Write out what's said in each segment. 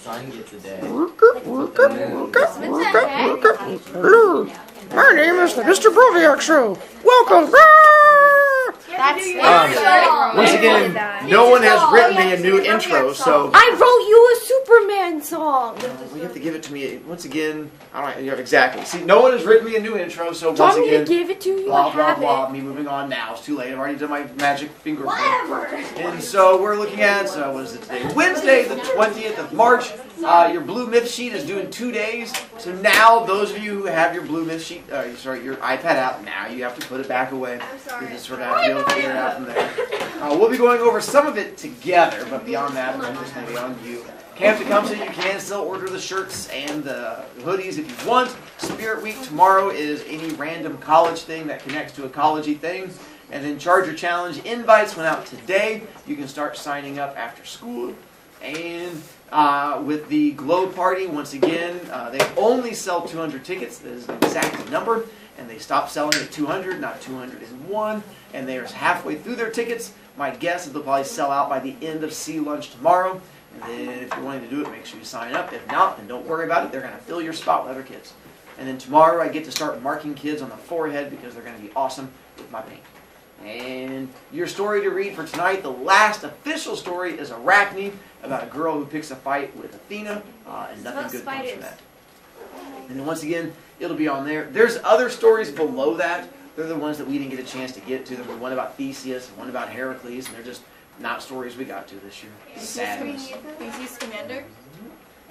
son gets a day. Hello, my name is the Mr. Brovicast Show. Welcome. Once again, no one has written me a new intro, so I wrote you a Superman song. you have to give it to me once again. I don't know exactly. See, no one has written me a new intro, so Do you once want me to again, give it to you? blah I blah have blah. it. Me moving on now. It's too late. I've already done my magic finger. Whatever. And so we're looking at what is it today? Wednesday, the 20th of March. Your blue myth sheet is due in 2 days. So now, those of you who have your blue myth sheet, your iPad out, now you have to put it back away. I'm sorry. You just sort of have to be able to figure it out from there. We'll be going over some of it together, but beyond that, I'm just going to be on you. Camp Tecumseh, you can still order the shirts and the hoodies if you want. Spirit Week tomorrow is any random college thing that connects to a college-y thing. And then Charger Challenge invites went out today. You can start signing up after school. And with the Glow Party, once again, they only sell 200 tickets. That is an exact number. And they stopped selling at 200, not 201. And they are halfway through their tickets. My guess is they'll probably sell out by the end of Sea Lunch tomorrow. And then if you're wanting to do it, make sure you sign up. If not, then don't worry about it. They're going to fill your spot with other kids. And then tomorrow I get to start marking kids on the forehead because they're going to be awesome with my paint. And your story to read for tonight, the last official story is Arachne, about a girl who picks a fight with Athena, and nothing good comes from that. And then once again, it'll be on there. There's other stories below that. They're the ones that we didn't get a chance to get to. There were one about Theseus and one about Heracles, and they're just not stories we got to this year. Sadness. Theseus Commander?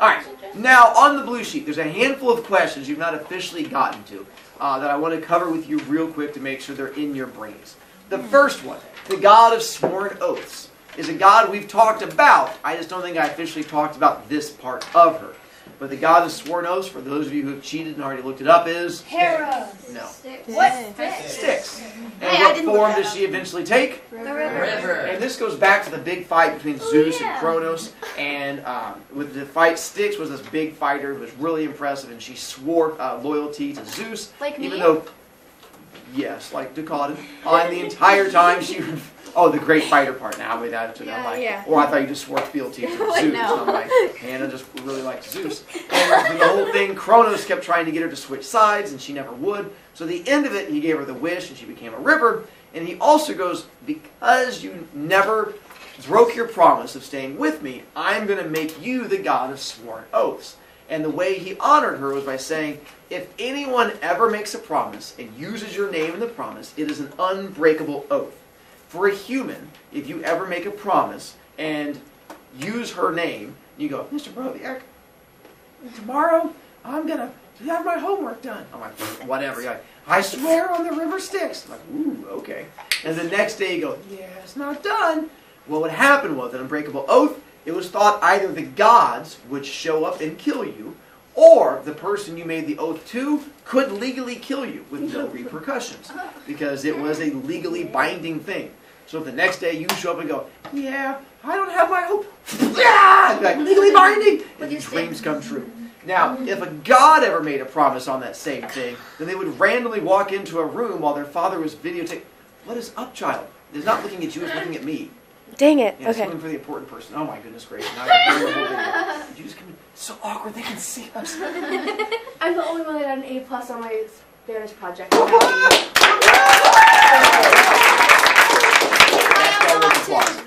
Alright, now on the blue sheet, there's a handful of questions you've not officially gotten to that I want to cover with you real quick to make sure they're in your brains. The first one, the god of sworn oaths, is a god we've talked about. I just don't think I officially talked about this part of her. But the god of sworn oaths, for those of you who have cheated and already looked it up, is... Hera. No. What? Styx. And Hey, I what didn't form look that does she eventually take? The river. And this goes back to the big fight between Zeus and Kronos. And with the fight, Styx was this big fighter who was really impressive, and she swore loyalty to Zeus. Like even me? though, yes, like Dakota. And the entire time she... Oh, the great fighter part. Now I made that into that. Yeah. Or I thought you just swore fealty to Zeus. No. I'm like, Hannah just really likes Zeus. And the whole thing, Kronos kept trying to get her to switch sides, and she never would. So at the end of it, he gave her the wish, and she became a river. And he also goes, because you never broke your promise of staying with me, I'm going to make you the god of sworn oaths. And the way he honored her was by saying, if anyone ever makes a promise and uses your name in the promise, it is an unbreakable oath. For a human, if you ever make a promise and use her name, you go, Mr. Brovicast, tomorrow I'm going to have my homework done. I'm like, whatever. You're like, I swear on the river Styx. I'm like, ooh, okay. And the next day you go, yeah, it's not done. Well, what happened was an unbreakable oath. It was thought either the gods would show up and kill you, or the person you made the oath to could legally kill you with no repercussions, because it was a legally binding thing. So if the next day you show up and go, yeah, I don't have my hope, yeah, like, legally binding, and your dreams come true. Now, if a god ever made a promise on that same thing, then they would randomly walk into a room while their father was videotaping. What is up, child? It's not looking at you, it's looking at me. Dang it. Yeah, it's Okay. looking for the important person. Oh my goodness gracious. Now I can hear the whole video. Did you just come in? It's so awkward, they can see us. I'm the only one that got an A+ on my Spanish project.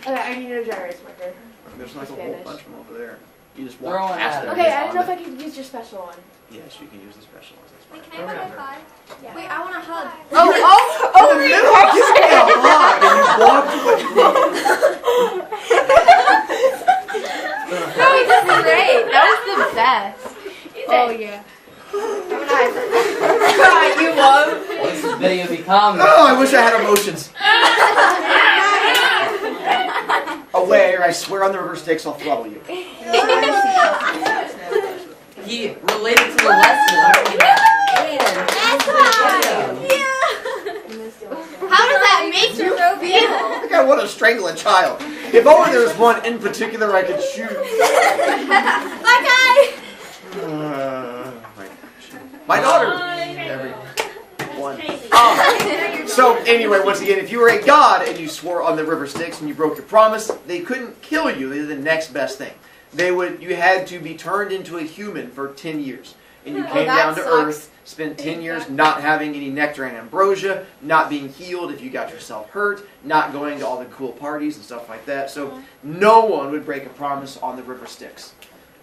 Okay, I need a gyrus marker. There's like a whole bunch of them over there. You just Throw walk one past at them. it. Okay, I don't know if I can use your special one. Yes, you can use the special ones. That's Wait, fine. can I have a high five? Yeah. Wait, I want a hug. In the middle of giving me a hug, and you walked away. No, this is great. That was the best. Oh, yeah. You won. What's this video become? Oh, I wish I had emotions. Away, or I swear on the river Styx, I'll throttle you. He related to the lesson. That's why. How does that make you feel? I think I want to strangle a child. If only there was one in particular I could shoot. Okay. My daughter. Everyone. So anyway, once again, if you were a god and you swore on the river Styx and you broke your promise, they couldn't kill you. They did the next best thing. you had to be turned into a human for 10 years. And you Oh, came that down to sucks. Earth, spent 10 years not having any nectar and ambrosia, not being healed if you got yourself hurt, not going to all the cool parties and stuff like that. So no one would break a promise on the river Styx.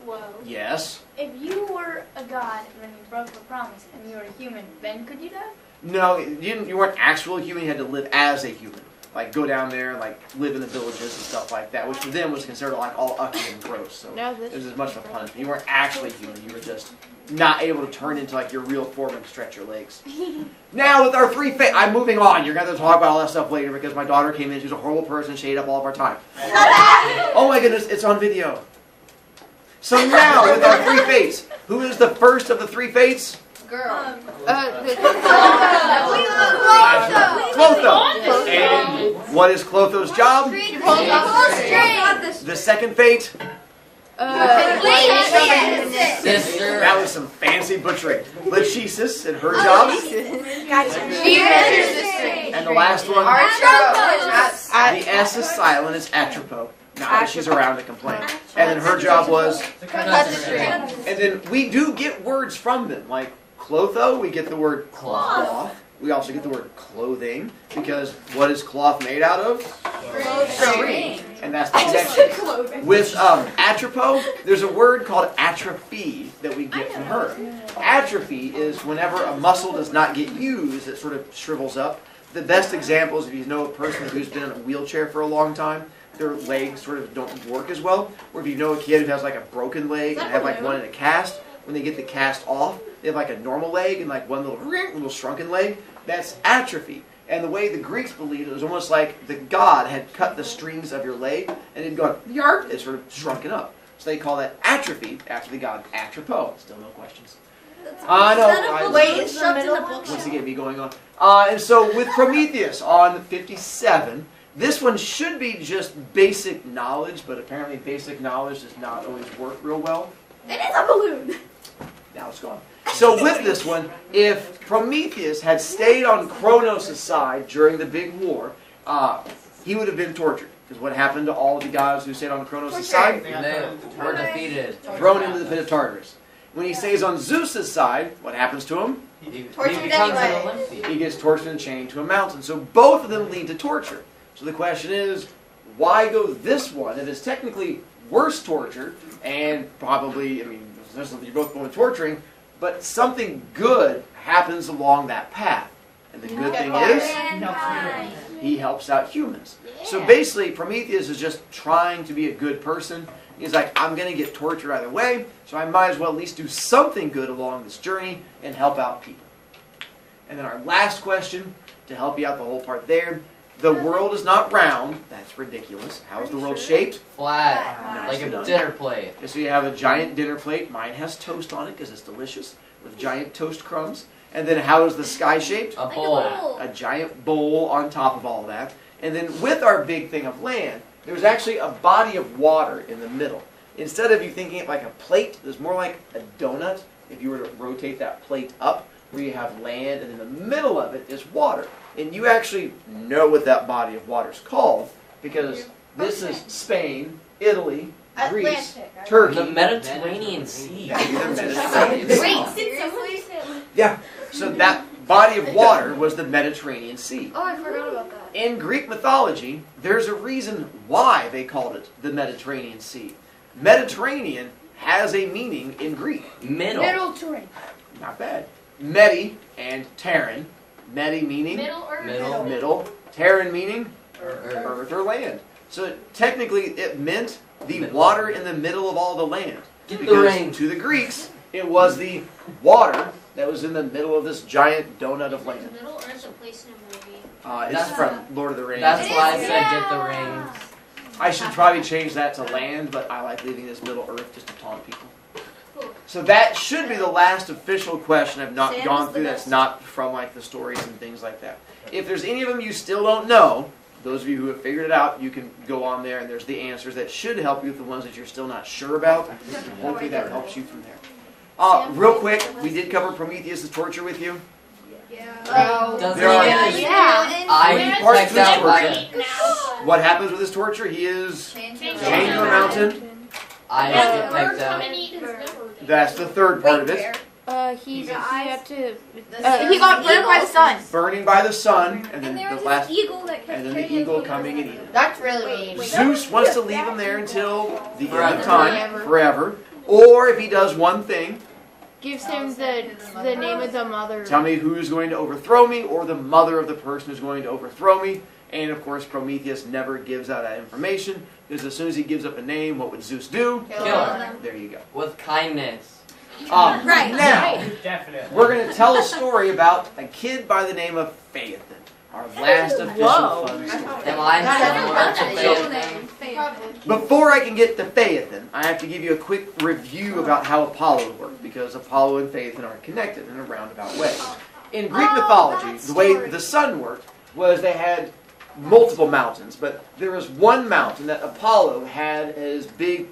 Whoa. Yes? If you were a god when you broke the promise and you were a human, then could you die? No, you weren't actual human, you had to live as a human. Like, go down there and, like, live in the villages and stuff like that, which for them was considered, like, all ucky and gross. So it was as much of a punishment. You weren't actually human. You were just not able to turn into, like, your real form and stretch your legs. Now, with our 3 fates, I'm moving on. You're going to have to talk about all that stuff later because my daughter came in. She's a horrible person. She ate up all of our time. Oh, my goodness. It's on video. So now, with our 3 fates, who is the first of the 3 fates? Girl. Clotho. And what is Clotho's job? The second fate? Sister. That was some fancy butchering. Lachesis and her job. And the last one? The S is silent. It's Atropo. Not that she's around to complain. And then her job was? And then we do get words from them. Like Clotho, we get the word cloth. We also get the word clothing. Because what is cloth made out of? String. And that's the connection. With Atropo, there's a word called atrophy that we get from her. Atrophy is whenever a muscle does not get used, it sort of shrivels up. The best example is if you know a person who's been in a wheelchair for a long time, their legs sort of don't work as well. Or if you know a kid who has like a broken leg and have like one in a cast, when they get the cast off, they have like a normal leg and like one little shrunken leg. That's atrophy. And the way the Greeks believed it was almost like the god had cut the strings of your leg and it had gone, yard, it sort of shrunken up. So they call that atrophy after the god Atropo. Still no questions. I know. Wait, it's the middle book. Once again, me going on. And so with Prometheus on 57, this one should be just basic knowledge, but apparently basic knowledge does not always work real well. It is a balloon. Now it's gone. So with this one, if Prometheus had stayed on Kronos' side during the big war, he would have been tortured. Because what happened to all of the gods who stayed on Kronos' side? They were defeated. Thrown into the pit of Tartarus. When he stays on Zeus' side, what happens to him? He Tortured becomes an anyway. Olympian. He gets tortured and chained to a mountain. So both of them lead to torture. So the question is, why go this one if it's technically worse torture and probably, I mean, you're both going torturing, but something good happens along that path. And the good thing is, he helps out humans. So basically, Prometheus is just trying to be a good person. He's like, I'm going to get tortured either way, so I might as well at least do something good along this journey and help out people. And then our last question, to help you out the whole part there, the world is not round. That's ridiculous. How is the world shaped? Flat. Like a dinner plate. So you have a giant dinner plate. Mine has toast on it because it's delicious, with giant toast crumbs. And then how is the sky shaped? A bowl. A giant bowl on top of all that. And then with our big thing of land, there's actually a body of water in the middle. Instead of you thinking it like a plate, there's more like a donut. If you were to rotate that plate up, where you have land, and in the middle of it is water. And you actually know what that body of water is called, because this is Spain, Italy, Greece, Turkey. The Mediterranean Sea. Yeah, the Mediterranean Sea. Wait, seriously? Yeah, so that body of water was the Mediterranean Sea. Oh, I forgot about that. In Greek mythology, there's a reason why they called it the Mediterranean Sea. Mediterranean has a meaning in Greek. Middle. terrain. Not bad. Medi and Terran. Medi meaning Middle or Middle. middle. Terran meaning Earth. earth or land. So technically it meant the water in the middle of all the land. Get the Because ring. to the Greeks, it was the water that was in the middle of this giant donut of land. Middle Earth a place in a movie? It's That's- from Lord of the Rings. That's why I said get the rings. I should probably change that to land, but I like leaving this Middle Earth just to taunt people. So that should be the last official question I've not Sam gone is the through that's best. not from like the stories and things like that. If there's any of them you still don't know, those of you who have figured it out, you can go on there and there's the answers that should help you with the ones that you're still not sure about. Hopefully that helps you from there. Real quick, we did cover Prometheus' torture with you. Doesn't There are- even- Yeah. I Parts checked of his out torture. like What happens with his torture? He is chained to a mountain. I have to type down. That's the third part of it. He got burned by the sun. Burning by the sun, and then And there the was last, this eagle that kept and then the carrying eagle his coming and eating. That's really mean. Zeus wants to leave him there until the end of Forever. time, forever. Or if he does one thing, Gives him the name of the mother. tell me who's going to overthrow me, or the mother of the person who's going to overthrow me. And of course, Prometheus never gives out that information, because as soon as he gives up a name, what would Zeus do? Kill him. There you go. With kindness. Right. Now, Definitely. we're going to tell a story about a kid by the name of Phaethon, our last official Whoa. fun story. Am I similar to Phaethon? Before I can get to Phaethon, I have to give you a quick review about how Apollo worked, because Apollo and Phaethon are connected in a roundabout way. In Greek mythology, the way the sun worked was they had multiple mountains, but there was one mountain that Apollo had his big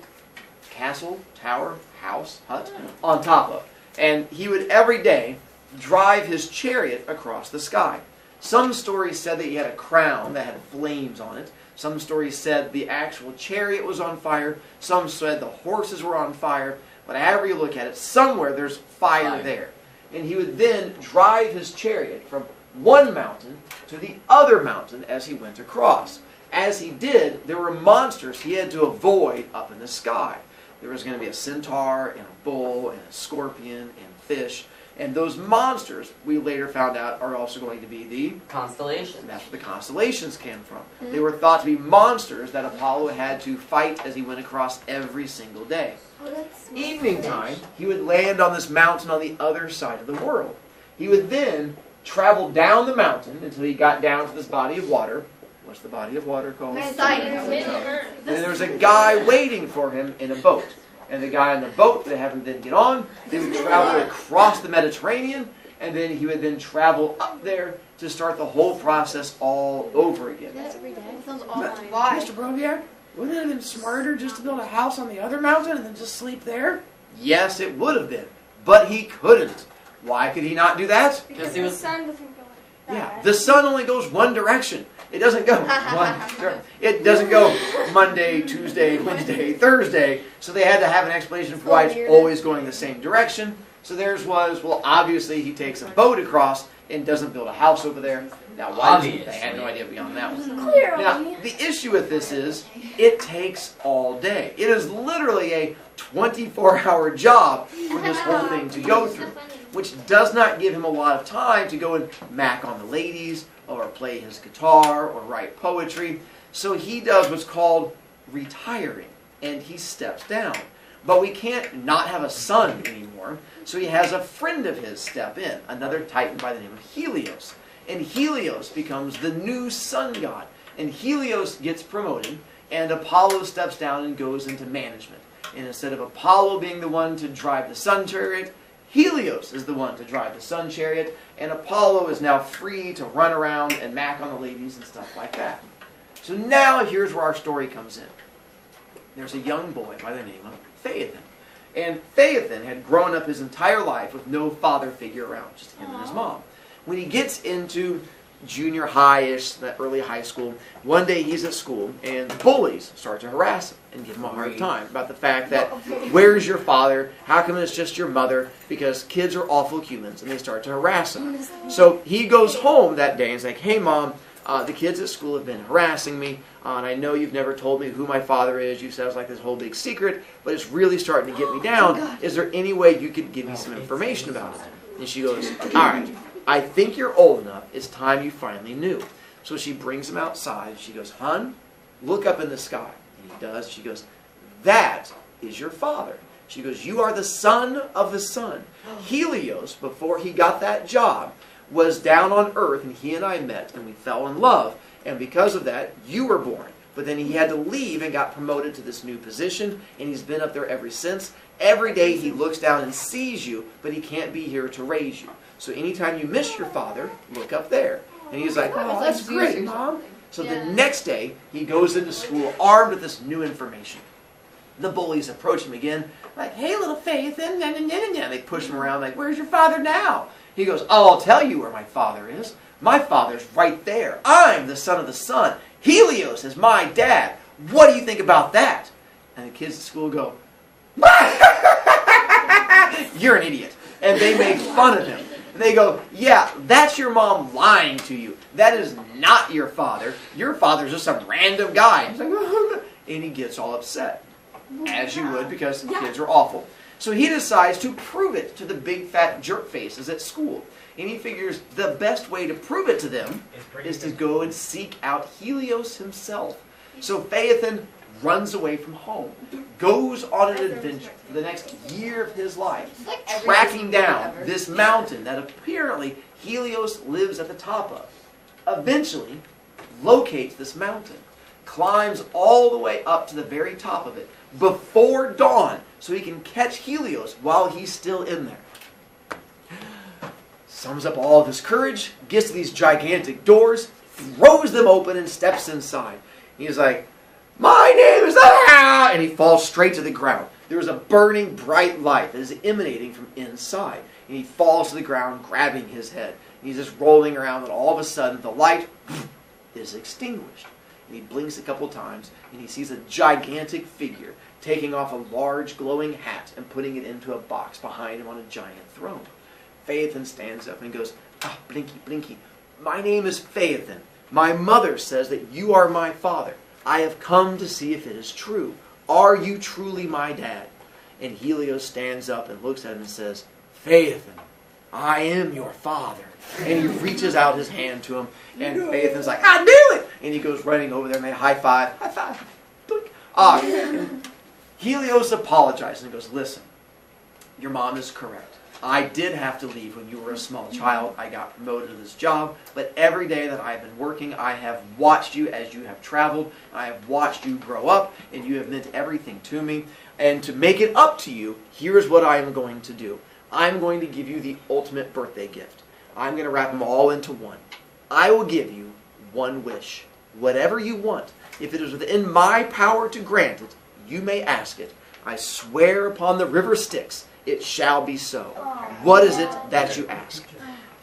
castle, tower, house, hut on top of. And he would every day drive his chariot across the sky. Some stories said that he had a crown that had flames on it. Some stories said the actual chariot was on fire. Some said the horses were on fire. But however you look at it, somewhere there's fire there. And he would then drive his chariot from one mountain to the other mountain as he went across. As he did, there were monsters he had to avoid up in the sky. There was going to be a centaur and a bull and a scorpion and fish. And those monsters, we later found out, are also going to be the Constellation. and that's where the constellations came from. They were thought to be monsters that Apollo had to fight as he went across every single day. Evening time, he would land on this mountain on the other side of the world. He would then travel down the mountain until he got down to this body of water. What's the body of water called? And there was a guy waiting for him in a boat. And the guy on the boat, they have him then get on. They would travel across the Mediterranean, and then he would then travel up there to start the whole process all over again. Why? Mr. Brovicast, wouldn't it have been smarter just to build a house on the other mountain and then just sleep there? Yes, it would have been, but he couldn't. Why could he not do that? Because he was. sun doesn't go like Yeah, the sun only goes one direction. It doesn't go it doesn't go Monday, Tuesday, Wednesday, Thursday. So they had to have an explanation for why it's always going the same direction. So theirs was, well, obviously he takes a boat across and doesn't build a house over there. Now, why? They had no idea beyond that one. Now, the issue with this is it takes all day. It is literally a 24-hour job for this whole thing to go through, which does not give him a lot of time to go and mac on the ladies or play his guitar or write poetry. So he does what's called retiring, and he steps down. But we can't not have a son anymore, so he has a friend of his step in, another titan by the name of Helios. And Helios becomes the new sun god. And Helios gets promoted, and Apollo steps down and goes into management. And instead of Apollo being the one to drive the sun chariot, Helios is the one to drive the sun chariot, and Apollo is now free to run around and mac on the ladies and stuff like that. So now here's where our story comes in. There's a young boy by the name of Phaethon. And Phaethon had grown up his entire life with no father figure around, just him and his mom. When he gets into junior high-ish, that early high school, one day he's at school and bullies start to harass him and give him a hard time about the fact that, where's your father? How come it's just your mother? Because kids are awful humans, and they start to harass him. So he goes home that day and is like, hey mom, the kids at school have been harassing me, and I know you've never told me who my father is. You said it's like this whole big secret, but it's really starting to get me down. Is there any way you could give me some information about it? And she goes, all right, I think you're old enough. It's time you finally knew. So she brings him outside. She goes, hon, look up in the sky. And he does. She goes, that is your father. She goes, you are the son of the sun. Helios, before he got that job, was down on earth, and he and I met, and we fell in love. And because of that, you were born. But then he had to leave and got promoted to this new position, and he's been up there ever since. Every day he looks down and sees you, but he can't be here to raise you. So anytime you miss your father, look up there. And he's like, oh, that's great, Mom. So the next day, he goes into school armed with this new information. The bullies approach him again, like, hey, little Phaethon, they push him around, like, where's your father now? He goes, oh, I'll tell you where my father is. My father's right there. I'm the son of the sun. Helios is my dad. What do you think about that? And the kids at school go, You're an idiot. And they make fun of him. And they go, yeah, that's your mom lying to you. That is not your father. Your father's just some random guy. He's like, and he gets all upset. As you would, because kids are awful. So he decides to prove it to the big fat jerk faces at school. And he figures the best way to prove it to them is to go and seek out Helios himself. So Phaethon runs away from home, goes on an adventure for the next year of his life, tracking down this mountain that apparently Helios lives at the top of. Eventually, locates this mountain, climbs all the way up to the very top of it before dawn so he can catch Helios while he's still in there. Sums up all of his courage, gets to these gigantic doors, throws them open and steps inside. He's like, my name is... Ah! And he falls straight to the ground. There's a burning bright light that is emanating from inside. And he falls to the ground, grabbing his head. And he's just rolling around, and all of a sudden the light is extinguished. And he blinks a couple times, and he sees a gigantic figure taking off a large glowing hat and putting it into a box behind him on a giant throne. Phaethon stands up and goes, Blinky, Blinky, my name is Phaethon. My mother says that you are my father. I have come to see if it is true. Are you truly my dad? And Helios stands up and looks at him and says, Phaethon, I am your father. And he reaches out his hand to him, and Phaethon's like, I knew it! And he goes running over there, and they high five. Helios apologizes and goes, listen, your mom is correct. I did have to leave when you were a small child. I got promoted to this job, but every day that I've been working, I have watched you as you have traveled. I have watched you grow up, and you have meant everything to me. And to make it up to you, here's what I am going to do. I'm going to give you the ultimate birthday gift. I'm going to wrap them all into one. I will give you one wish. Whatever you want. If it is within my power to grant it, you may ask it. I swear upon the river Styx, it shall be so. What is it that you ask?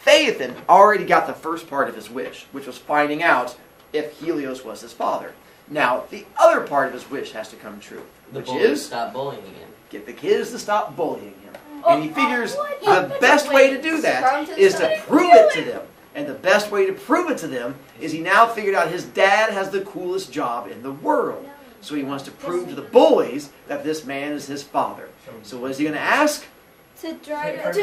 Phaethon already got the first part of his wish, which was finding out if Helios was his father. Now, the other part of his wish has to come true, which is stop bullying him. Get the kids to stop bullying him. And he figures the best way to do that is to prove it to them. And the best way to prove it to them is he now figured out his dad has the coolest job in the world. So he wants to prove to the boys that this man is his father. So what is he going to ask? To drive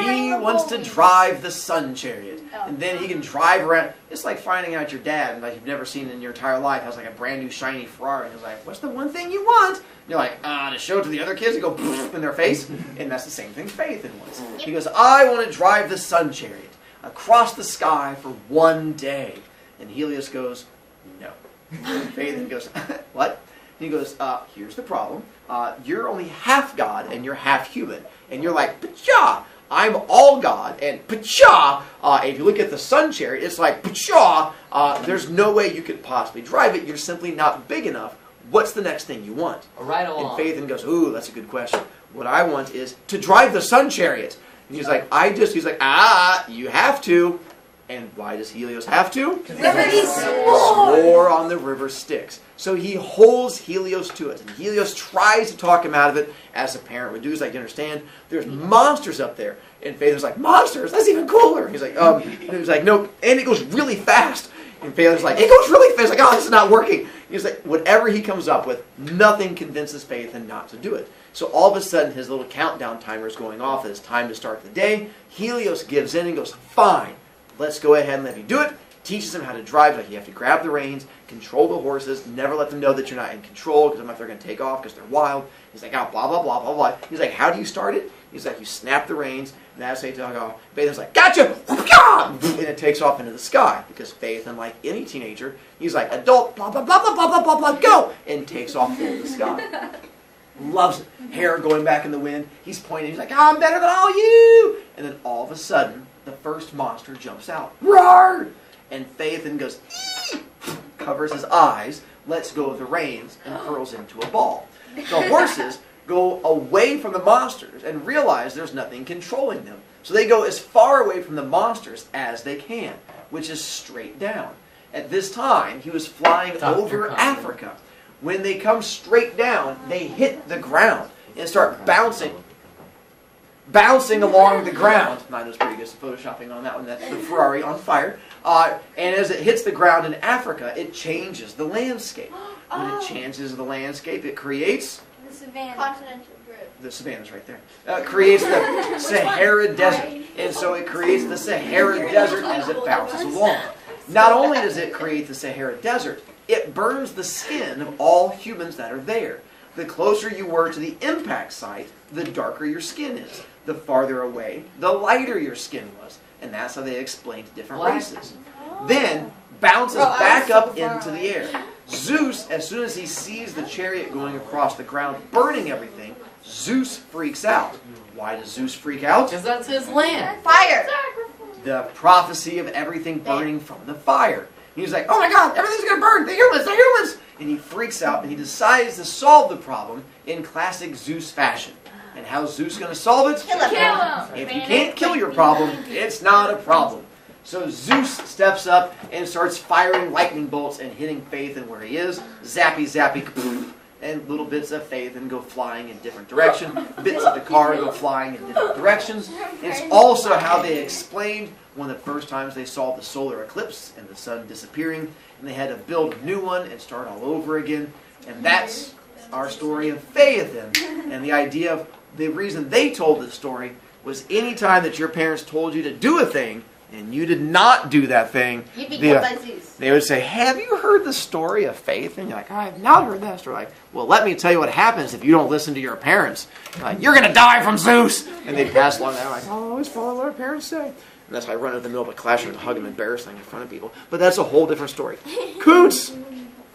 He wants to drive the sun chariot. And then he can drive around. It's like finding out your dad, like you've never seen in your entire life, has like a brand new shiny Ferrari. And he's like, what's the one thing you want? And you're like, to show it to the other kids and go in their face. And that's the same thing Phaethon wants. He goes, I want to drive the sun chariot across the sky for one day. And Helios goes, no. And Phaethon goes, what? And he goes, here's the problem. You're only half God and you're half human. And you're like, pacha, I'm all God. And pacha, if you look at the sun chariot, it's like, pacha, there's no way you could possibly drive it. You're simply not big enough. What's the next thing you want? Right along. And Phaethon goes, ooh, that's a good question. What I want is to drive the sun chariot. And he's like, he's like, you have to. And why does Helios have to? Because he swore on the river Styx. So he holds Helios to it. And Helios tries to talk him out of it, as a parent would do. He's like, you understand? There's monsters up there. And Phaethon's like, monsters? That's even cooler. He's like, and he's like, no. And it goes really fast. And Phaethon's like, it goes really fast. Like, this is not working. He's like, whatever he comes up with, nothing convinces Phaethon not to do it. So all of a sudden, his little countdown timer is going off. It's time to start the day. Helios gives in and goes, fine. Let's go ahead and let me do it. Teaches him how to drive. Like, you have to grab the reins, control the horses, never let them know that you're not in control, because they're going to take off because they're wild. He's like, blah, blah, blah, blah, blah. He's like, how do you start it? He's like, you snap the reins, and that's how you talk off. Phaethon's like, gotcha! And it takes off into the sky, because Phaethon, like any teenager, he's like, adult, blah, blah, blah, blah, blah, blah, blah, blah, go! And takes off into the sky. Loves it. Hair going back in the wind. He's pointing. He's like, I'm better than all you! And then all of a sudden, the first monster jumps out. Roar! And Phaethon goes, ee! Covers his eyes, lets go of the reins, and curls into a ball. The horses go away from the monsters and realize there's nothing controlling them. So they go as far away from the monsters as they can, which is straight down. At this time, he was flying over Africa. When they come straight down, they hit the ground. and start bouncing along the ground. Mine was pretty good at photoshopping on that one. That's the Ferrari on fire. And as it hits the ground in Africa, it changes the landscape. When it changes the landscape, it creates The savannah. Continental drift. the savannah's right there. Creates the Sahara Desert, and so it creates the Sahara Desert as it bounces along. Not only does it create the Sahara Desert, it burns the skin of all humans that are there. The closer you were to the impact site, the darker your skin is. The farther away, the lighter your skin was. And that's how they explained different races. Then, bounces back up into the air. Zeus, as soon as he sees the chariot going across the ground, burning everything, Zeus freaks out. Why does Zeus freak out? Because that's his land. Fire. The prophecy of everything burning from the fire. He's like, oh my God, everything's going to burn. The humans. And he freaks out and he decides to solve the problem in classic Zeus fashion. And how's Zeus going to solve it? Kill him. If you can't kill your problem, it's not a problem. So Zeus steps up and starts firing lightning bolts and hitting Phaethon where he is. Zappy, zappy, kapoof. And little bits of Phaethon go flying in different directions. Bits of the car go flying in different directions. It's also how they explained one of the first times they saw the solar eclipse and the sun disappearing. And they had to build a new one and start all over again. And that's our story of Phaethon. And the idea of the reason they told this story was any time that your parents told you to do a thing and you did not do that thing, You'd be killed by Zeus. they would say, have you heard the story of Phaethon? And you're like, I have not heard that story. Like, well, let me tell you what happens if you don't listen to your parents. Like, you're going to die from Zeus. And they pass along that. Like, I'll always follow what our parents say. And that's how I run into the middle of a classroom and hug them embarrassingly in front of people. But that's a whole different story. Coots!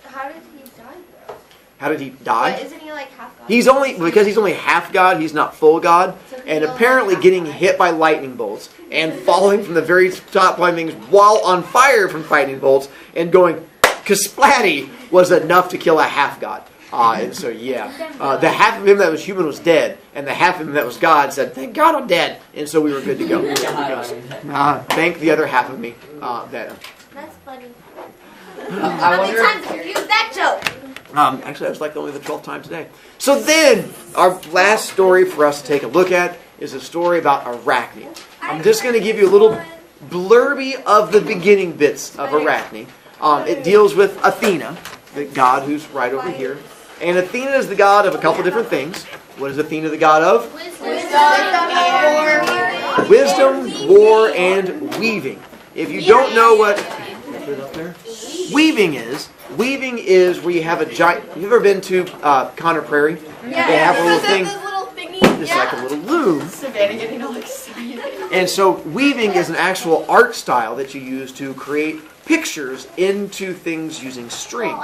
How did he die though? How did he die? But isn't he like half God? Because he's only half God, he's not full God. So And he's apparently only getting half God. hit by lightning bolts and falling from the very top things while on fire from lightning bolts and going kasplatty was enough to kill a half God. And so, yeah. The half of him that was human was dead, and the half of him that was God said, thank God I'm dead. And so we were good to go. Thank the other half of me. That's funny. I How many wonder. times have you used that joke? Actually, that was like only the 12th time today. So then, our last story for us to take a look at is a story about Arachne. I'm just going to give you a little blurby of the beginning bits of Arachne. It deals with Athena, the god who's right over here. And Athena is the god of a couple different things. What is Athena the god of? Wisdom, war, and weaving. If you don't know what weaving is where you have a giant... Have you ever been to Conner Prairie? They have a little thing, just like a little loom. Savannah getting all excited. And so weaving is an actual art style that you use to create pictures into things using string.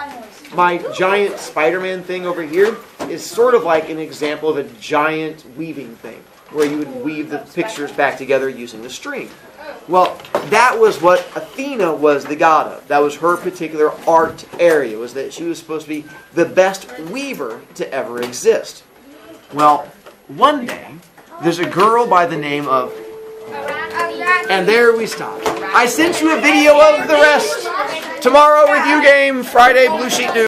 My giant Spider-Man thing over here is sort of like an example of a giant weaving thing, where you would weave the pictures back together using the string. Well, that was what Athena was the god of. That was her particular art area, was that she was supposed to be the best weaver to ever exist. Well, one day, there's a girl by the name of... And there we stop. I sent you a video of the rest. Tomorrow, review game, Friday, Blue Sheet News.